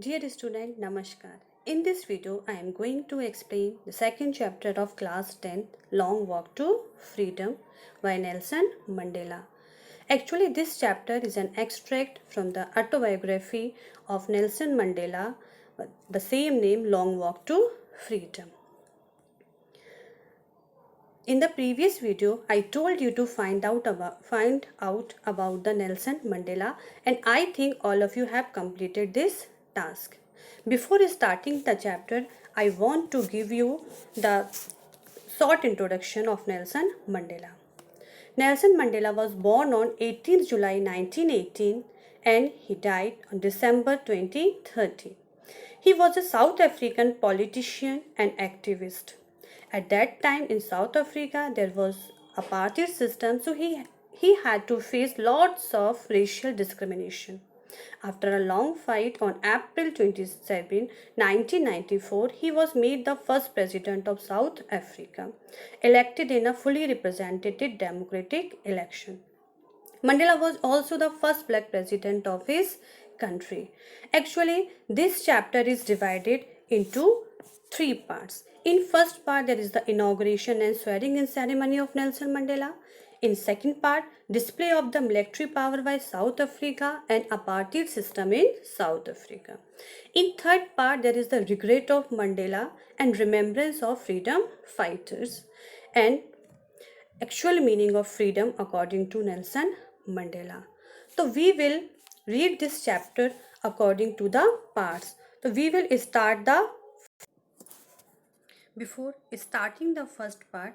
Dear student, Namaskar. In this video, I am going to explain the second chapter of class 10th, Long Walk to Freedom by Nelson Mandela. Actually, this chapter is an extract from the autobiography of Nelson Mandela, the same name, Long Walk to Freedom. In the previous video, I told you to find out about the Nelson Mandela, and I think all of you have completed this task. Before starting the chapter, I want to give you the short introduction of Nelson Mandela. Nelson Mandela was born on 18th July 1918 and he died on December 2013. He was a South African politician and activist. At that time in South Africa, there was a apartheid system, so he had to face lots of racial discrimination. After a long fight on April 27, 1994, he was made the first president of South Africa, elected in a fully representative democratic election. Mandela was also the first black president of his country. Actually, this chapter is divided into three parts. In first part, there is the inauguration and swearing in ceremony of Nelson Mandela. In second part, display of the military power by South Africa and apartheid system in South Africa. In third part, there is the regret of Mandela and remembrance of freedom fighters. And actual meaning of freedom according to Nelson Mandela. So we will read this chapter according to the parts. So we will start the before starting the first part,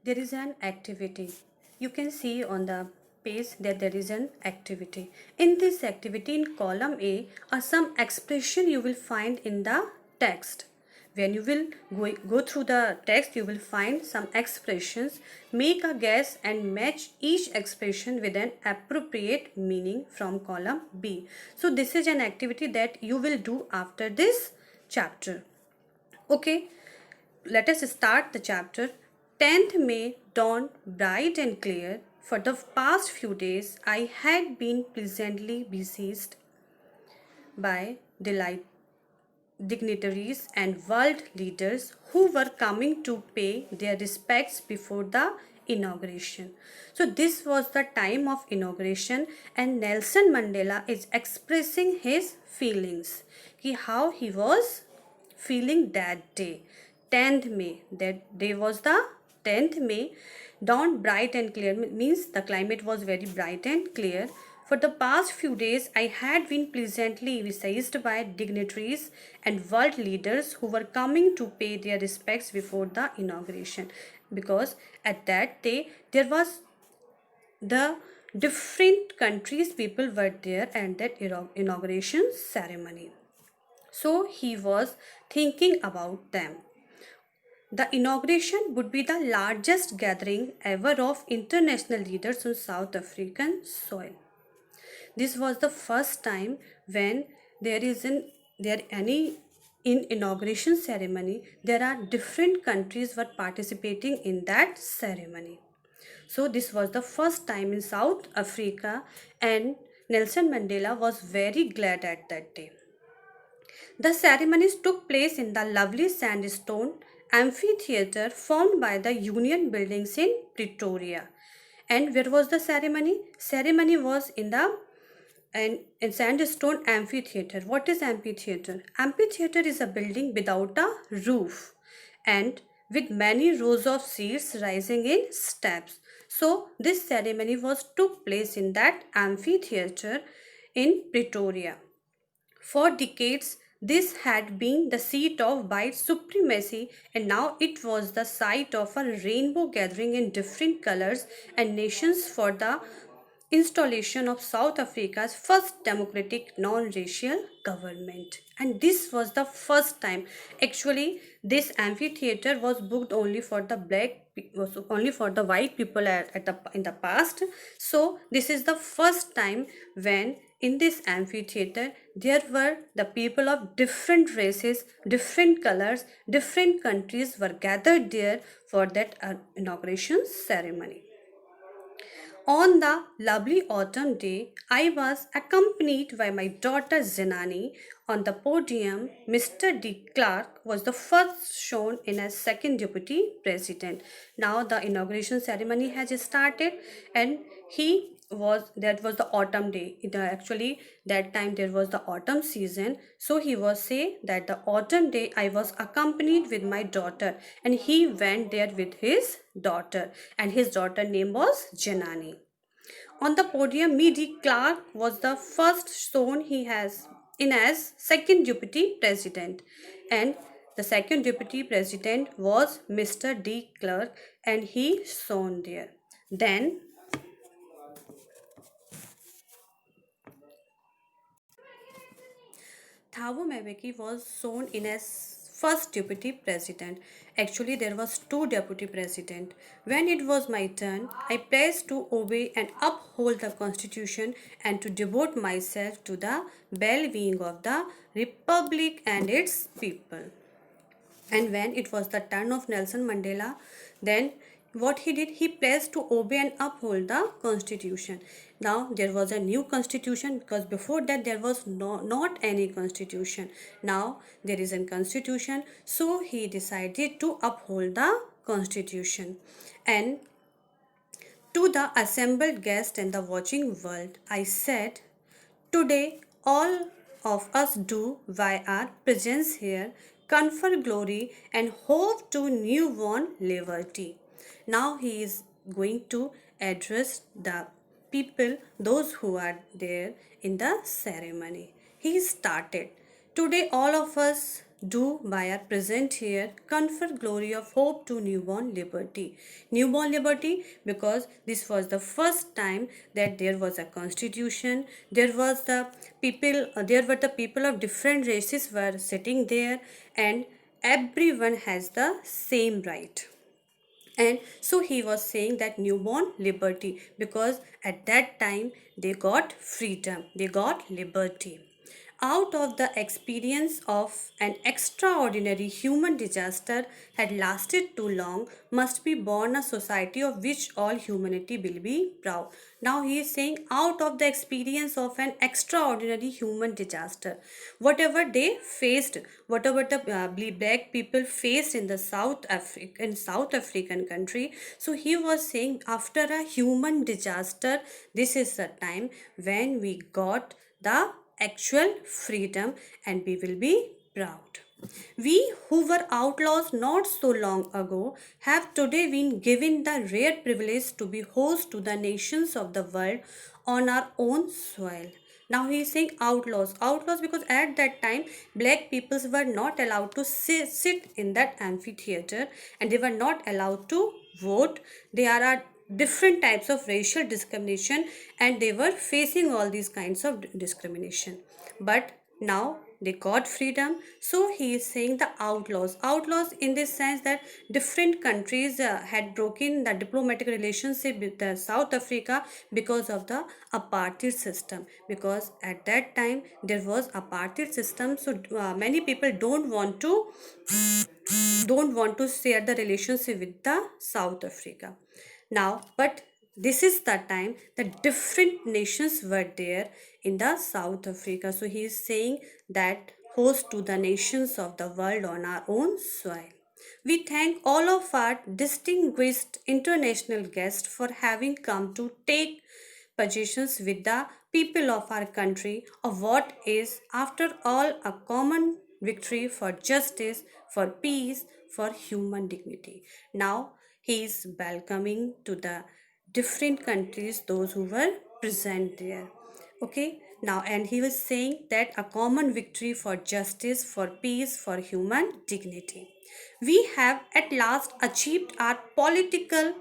there is an activity. You can see on the page that there is an activity. In this activity in column A are some expression you will find in the text. When you will go through the text, you will find some expressions. Make a guess and match each expression with an appropriate meaning from column B. So this is an activity that you will do after this chapter. Okay, let us start the chapter. 10th May dawned bright and clear. For the past few days, I had been pleasantly besieged by dignitaries and world leaders who were coming to pay their respects before the inauguration. So this was the time of inauguration and Nelson Mandela is expressing his feelings, how he was feeling that day. 10th May, that day was the 10th May. Dawn bright and clear means the climate was very bright and clear. For the past few days, I had been pleasantly besieged by dignitaries and world leaders who were coming to pay their respects before the inauguration. Because at that day, there was the different countries people were there at that inauguration ceremony. So he was thinking about them. The inauguration would be the largest gathering ever of international leaders on South African soil. This was the first time when there is any in inauguration ceremony, there are different countries were participating in that ceremony. So this was the first time in South Africa and Nelson Mandela was very glad at that day. The ceremonies took place in the lovely sandstone amphitheatre formed by the Union Buildings in Pretoria. And where was the ceremony? Ceremony was in the in sandstone amphitheatre. What is amphitheatre? Amphitheatre is a building without a roof and with many rows of seats rising in steps. So this ceremony was took place in that amphitheatre in Pretoria. For decades, this had been the seat of white supremacy, and now it was the site of a rainbow gathering in different colors and nations for the installation of South Africa's first democratic non-racial government. And this was the first time. Actually, this amphitheater was booked only for the was only for the white people in the past. So this is the first time when in this amphitheater there were the people of different races, different colors, different countries were gathered there for that inauguration ceremony. On the lovely autumn day, I was accompanied by my daughter Zinani. On the podium, Mr. De Klerk was the first shown in as second deputy president. Now the inauguration ceremony has started, and he was that was the autumn day. Actually, that time there was the autumn season, so he was say that the autumn day I was accompanied with my daughter, and he went there with his daughter, and his daughter name was Janani. On the podium, Midi Clark was the first shown he has in as second deputy president, and the second deputy president was Mr. D. Clark, and he shown there. Then Thabo Mbeki was sworn in as first deputy president. Actually, there was two deputy president. When it was my turn, I pledged to obey and uphold the constitution and to devote myself to the well-being of the republic and its people. And when it was the turn of Nelson Mandela, then what he did, he pledged to obey and uphold the constitution. Now there was a new constitution, because before that there was not any constitution. Now there is a constitution, so he decided to uphold the constitution. And to the assembled guests and the watching world, I said, today, all of us do, by our presence here, confer glory and hope to newborn liberty. Now he is going to address the people, those who are there in the ceremony. He started. Today, all of us do by our present here confer glory of hope to newborn liberty. Newborn liberty, because this was the first time that there was a constitution. There was the people. There were the people of different races were sitting there, and everyone has the same right. And so he was saying that newborn liberty, because at that time they got freedom, they got liberty. Out of the experience of an extraordinary human disaster had lasted too long, must be born a society of which all humanity will be proud. Now he is saying, out of the experience of an extraordinary human disaster, whatever they faced, whatever the black people faced in the South African country. So he was saying, after a human disaster, this is the time when we got the actual freedom, and we will be proud. We who were outlaws not so long ago have today been given the rare privilege to be host to the nations of the world on our own soil. Now he is saying outlaws, outlaws, because at that time black peoples were not allowed to sit in that amphitheater, and they were not allowed to vote. There are different types of racial discrimination, and they were facing all these kinds of discrimination. But now they got freedom, so he is saying the outlaws, outlaws in this sense that different countries had broken the diplomatic relationship with the South Africa because of the apartheid system, because at that time there was apartheid system. So many people don't want to share the relationship with the South Africa. Now, but this is the time that different nations were there in the South Africa. So he is saying that host to the nations of the world on our own soil. We thank all of our distinguished international guests for having come to take positions with the people of our country of what is, after all, a common victory for justice, for peace, for human dignity. Now, he is welcoming to the different countries those who were present there. Okay, now, and he was saying that a common victory for justice, for peace, for human dignity. We have at last achieved our political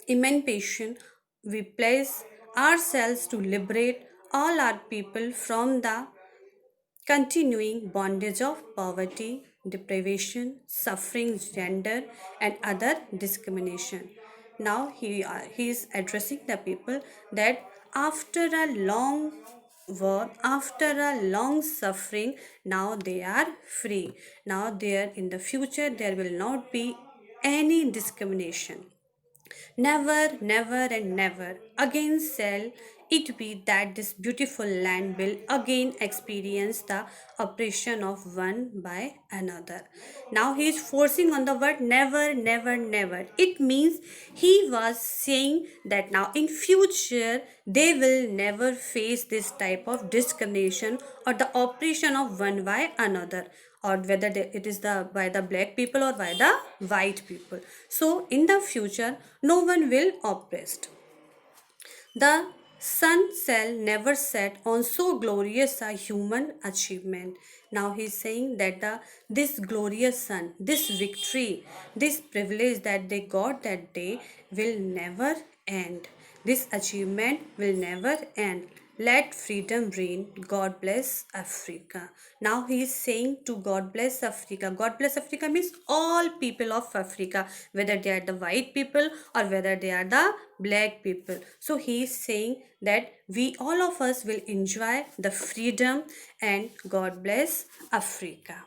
emancipation. We place ourselves to liberate all our people from the continuing bondage of poverty, deprivation, suffering, gender, and other discrimination. Now he is addressing the people that after a long war, after a long suffering, now they are free. Now there in the future there will not be any discrimination. Never, never, and never again shall it be that this beautiful land will again experience the oppression of one by another. Now he is forcing on the word never, never, never. It means he was saying that now in future they will never face this type of discrimination or the oppression of one by another, or whether it is the by the black people or by the white people. So in the future no one will oppressed. The sun shall never set on so glorious a human achievement. Now he is saying that this glorious sun, this victory, this privilege that they got that day will never end. This achievement will never end. Let freedom reign. God bless Africa. Now he is saying to God bless Africa. God bless Africa means all people of Africa, whether they are the white people or whether they are the black people. So he is saying that we all of us will enjoy the freedom, and God bless Africa.